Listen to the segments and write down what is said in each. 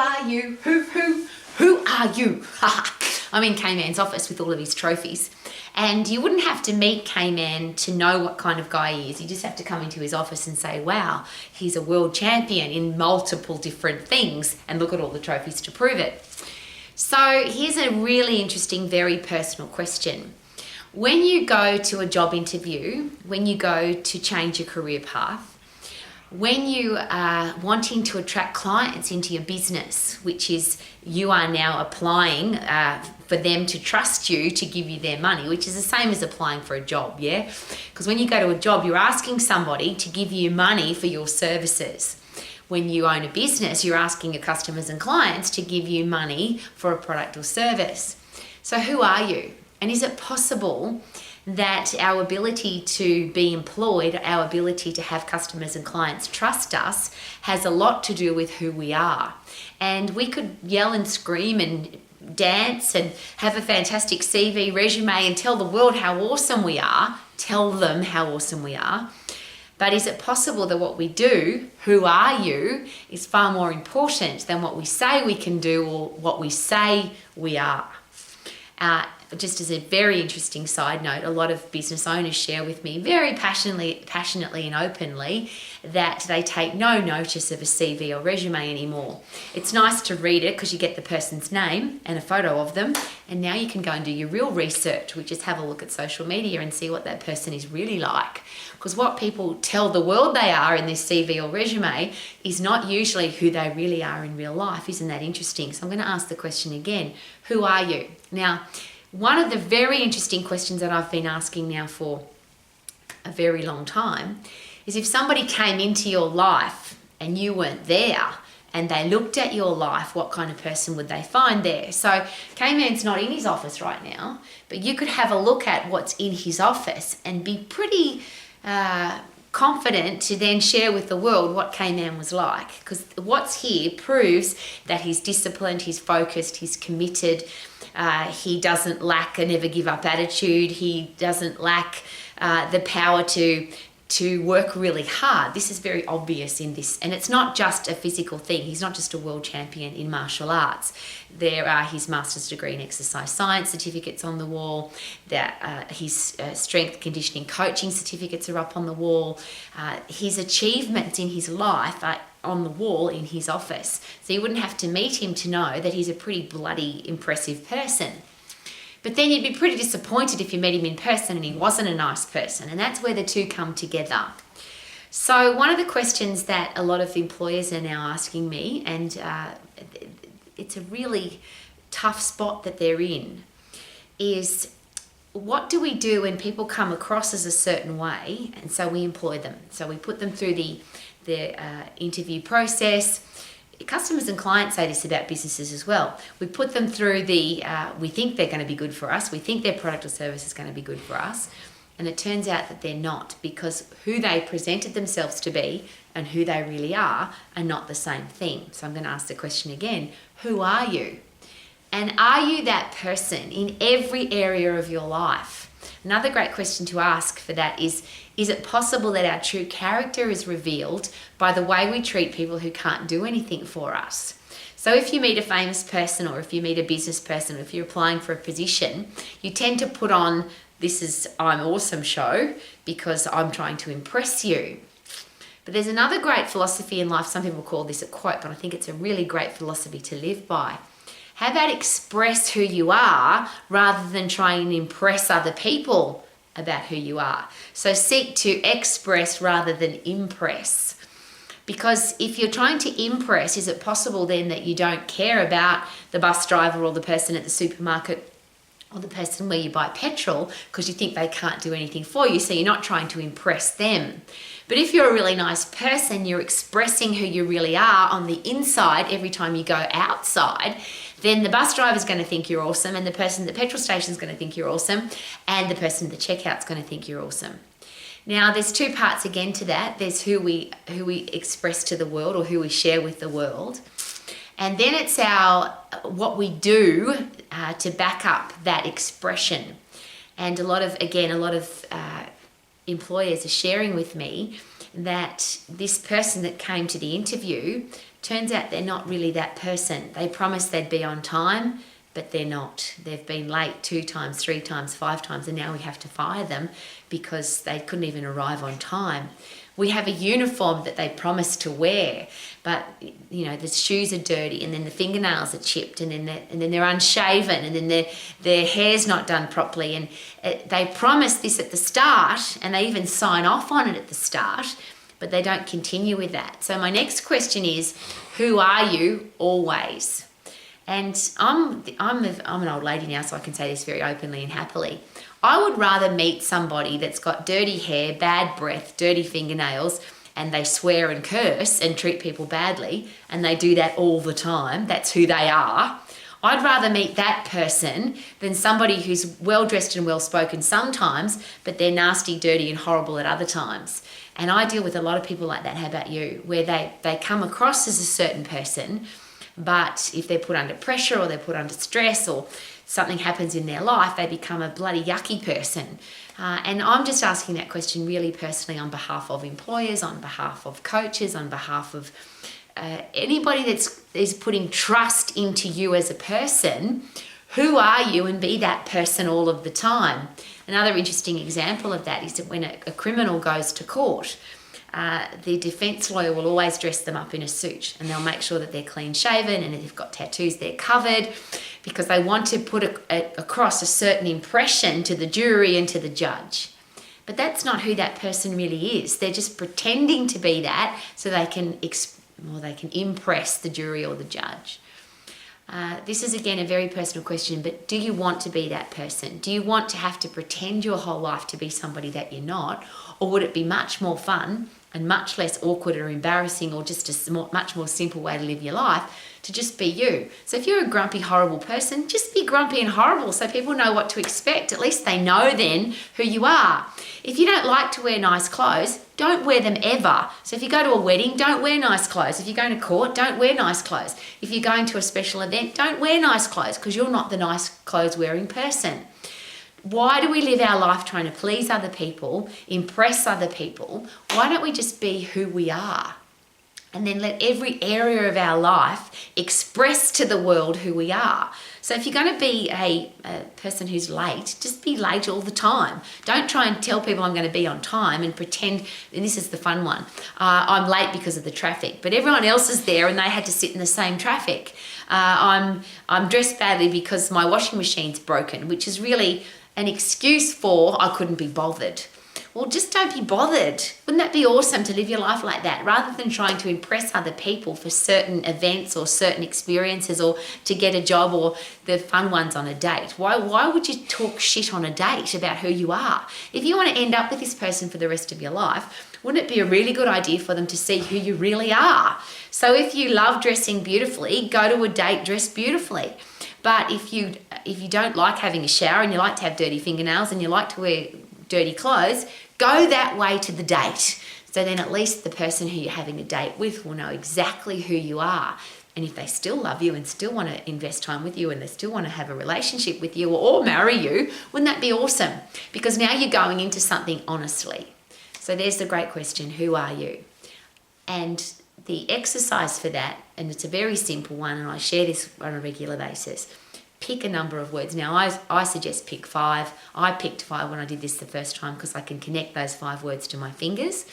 are you? Who are you? I'm in K-Man's office with all of his trophies. And you wouldn't have to meet K-Man to know what kind of guy he is. You just have to come into his office and say, wow, he's a world champion in multiple different things, and look at all the trophies to prove it. So here's a really interesting, very personal question. When you go to a job interview, when you go to change your career path, when you are wanting to attract clients into your business, which is you are now applying for them to trust you to give you their money, which is the same as applying for a job, yeah? Because when you go to a job, you're asking somebody to give you money for your services. When you own a business, you're asking your customers and clients to give you money for a product or service. So who are you? And is it possible that our ability to be employed, our ability to have customers and clients trust us, has a lot to do with who we are? And we could yell and scream and dance and have a fantastic CV resume and tell the world how awesome we are, tell them how awesome we are. But is it possible that what we do, who are you, is far more important than what we say we can do or what we say we are? Just as a very interesting side note, a lot of business owners share with me very passionately and openly that they take no notice of a CV or resume anymore. It's nice to read it because you get the person's name and a photo of them, and now you can go and do your real research, which is have a look at social media and see what that person is really like. Because what people tell the world they are in this CV or resume is not usually who they really are in real life. Isn't that interesting? So I'm going to ask the question again, who are you? Now, one of the very interesting questions that I've been asking now for a very long time is if somebody came into your life and you weren't there and they looked at your life, what kind of person would they find there? So K-Man's not in his office right now, but you could have a look at what's in his office and be pretty confident to then share with the world what K-Man was like. Because what's here proves that he's disciplined, he's focused, he's committed. He doesn't lack a never give up attitude. He doesn't lack the power to work really hard. This is very obvious in this. And it's not just a physical thing. He's not just a world champion in martial arts. There are his master's degree in exercise science certificates on the wall. His strength conditioning coaching certificates are up on the wall. His achievements in his life are on the wall in his office. So you wouldn't have to meet him to know that he's a pretty bloody impressive person. But then you'd be pretty disappointed if you met him in person and he wasn't a nice person. And that's where the two come together. So one of the questions that a lot of employers are now asking me, and it's a really tough spot that they're in, is what do we do when people come across as a certain way, and so we employ them. So we put them through the interview process. Customers and clients say this about businesses as well. We put them through we think they're going to be good for us. We think their product or service is going to be good for us. And it turns out that they're not, because who they presented themselves to be and who they really are not the same thing. So I'm going to ask the question again, who are you? And are you that person in every area of your life? Another great question to ask for that is it possible that our true character is revealed by the way we treat people who can't do anything for us? So if you meet a famous person, or if you meet a business person, or if you're applying for a position, you tend to put on this is I'm awesome show because I'm trying to impress you. But there's another great philosophy in life. Some people call this a quote, but I think it's a really great philosophy to live by. How about express who you are rather than try and impress other people about who you are? So seek to express rather than impress. Because if you're trying to impress, is it possible then that you don't care about the bus driver or the person at the supermarket or the person where you buy petrol because you think they can't do anything for you, so you're not trying to impress them? But if you're a really nice person, you're expressing who you really are on the inside every time you go outside, then the bus driver is going to think you're awesome, and the person at the petrol station is going to think you're awesome, and the person at the checkout is going to think you're awesome. Now, there's two parts again to that. There's who we express to the world, or who we share with the world. And then it's what we do to back up that expression. And a lot of employers are sharing with me that this person that came to the interview Turns out they're not really that person. They promised they'd be on time, but they're not. They've been late 2 times, 3 times, 5 times, and now we have to fire them because they couldn't even arrive on time. We have a uniform that they promised to wear, but the shoes are dirty, and then the fingernails are chipped, and then they're unshaven, and then their hair's not done properly, and they promise this at the start, and they even sign off on it at the start, but they don't continue with that. So my next question is, who are you always? And I'm an old lady now, so I can say this very openly and happily. I would rather meet somebody that's got dirty hair, bad breath, dirty fingernails, and they swear and curse and treat people badly, and they do that all the time. That's who they are. I'd rather meet that person than somebody who's well-dressed and well-spoken sometimes, but they're nasty, dirty, and horrible at other times. And I deal with a lot of people like that. How about you? Where they come across as a certain person, but if they're put under pressure or they're put under stress or something happens in their life, they become a bloody yucky person. And I'm just asking that question really personally on behalf of employers, on behalf of coaches, on behalf of anybody that is putting trust into you as a person. Who are you, and be that person all of the time. Another interesting example of that is that when a criminal goes to court, the defence lawyer will always dress them up in a suit, and they'll make sure that they're clean shaven, and if they've got tattoos, they're covered, because they want to put across a certain impression to the jury and to the judge. But that's not who that person really is. They're just pretending to be that so they can impress the jury or the judge. This is again a very personal question, but do you want to be that person? Do you want to have to pretend your whole life to be somebody that you're not? Or would it be much more fun and much less awkward or embarrassing, or just a much more simple way to live your life, to just be you? So if you're a grumpy, horrible person, just be grumpy and horrible so people know what to expect. At least they know then who you are. If you don't like to wear nice clothes, don't wear them ever. So if you go to a wedding, don't wear nice clothes. If you're going to court, don't wear nice clothes. If you're going to a special event, don't wear nice clothes, because you're not the nice clothes wearing person. Why do we live our life trying to please other people, impress other people? Why don't we just be who we are? And then let every area of our life express to the world who we are. So if you're going to be a person who's late, just be late all the time. Don't try and tell people I'm going to be on time and pretend, and this is the fun one, I'm late because of the traffic, but everyone else is there and they had to sit in the same traffic. I'm dressed badly because my washing machine's broken, which is really an excuse for I couldn't be bothered. Well, just don't be bothered. Wouldn't that be awesome to live your life like that, rather than trying to impress other people for certain events or certain experiences, or to get a job, or the fun ones on a date? Why would you talk shit on a date about who you are? If you want to end up with this person for the rest of your life, wouldn't it be a really good idea for them to see who you really are? So if you love dressing beautifully, go to a date dressed beautifully. But if you don't like having a shower, and you like to have dirty fingernails, and you like to wear dirty clothes, go that way to the date. So then at least the person who you're having a date with will know exactly who you are. And if they still love you and still want to invest time with you, and they still want to have a relationship with you, or marry you, wouldn't that be awesome? Because now you're going into something honestly. So there's the great question, who are you? And the exercise for that, and it's a very simple one, and I share this on a regular basis, pick a number of words. Now, I suggest pick 5. I picked 5 when I did this the first time, because I can connect those 5 words to my fingers.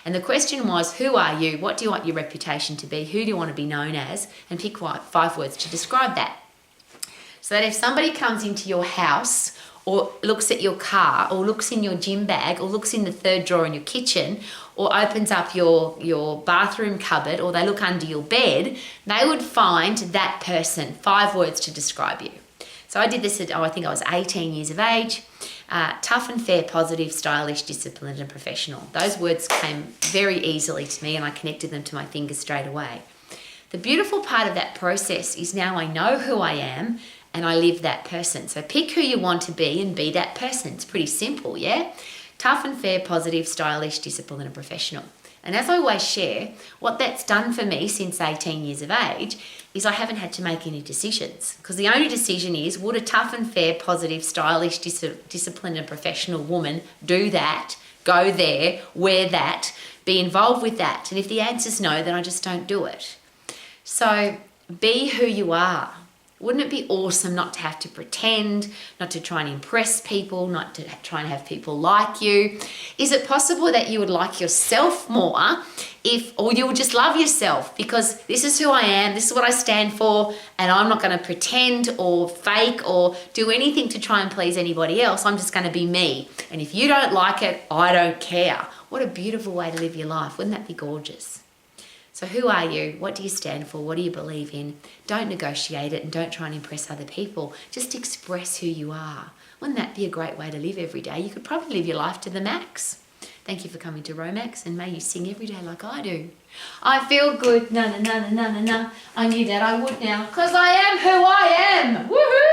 And the question was, who are you? What do you want your reputation to be? Who do you want to be known as? And pick 5 words to describe that. So that if somebody comes into your house, or looks at your car, or looks in your gym bag, or looks in the 3rd drawer in your kitchen, or opens up your bathroom cupboard, or they look under your bed, they would find that person, 5 words to describe you. So I did this at, I think I was 18 years of age. Tough and fair, positive, stylish, disciplined and professional. Those words came very easily to me, and I connected them to my fingers straight away. The beautiful part of that process is now I know who I am, and I live that person. So pick who you want to be and be that person. It's pretty simple, yeah? Tough and fair, positive, stylish, disciplined and professional. And as I always share, what that's done for me since 18 years of age is I haven't had to make any decisions. Because the only decision is, would a tough and fair, positive, stylish, disciplined and professional woman do that, go there, wear that, be involved with that? And if the answer's no, then I just don't do it. So be who you are. Wouldn't it be awesome not to have to pretend, not to try and impress people, not to try and have people like you? Is it possible that you would like yourself more or you would just love yourself because this is who I am, this is what I stand for, and I'm not going to pretend or fake or do anything to try and please anybody else. I'm just going to be me. And if you don't like it, I don't care. What a beautiful way to live your life. Wouldn't that be gorgeous? So who are you? What do you stand for? What do you believe in? Don't negotiate it and don't try and impress other people. Just express who you are. Wouldn't that be a great way to live every day? You could probably live your life to the max. Thank you for coming to Romax, and may you sing every day like I do. I feel good, na na na na na na na. I knew that I would now, 'cause I am who I am. Woohoo!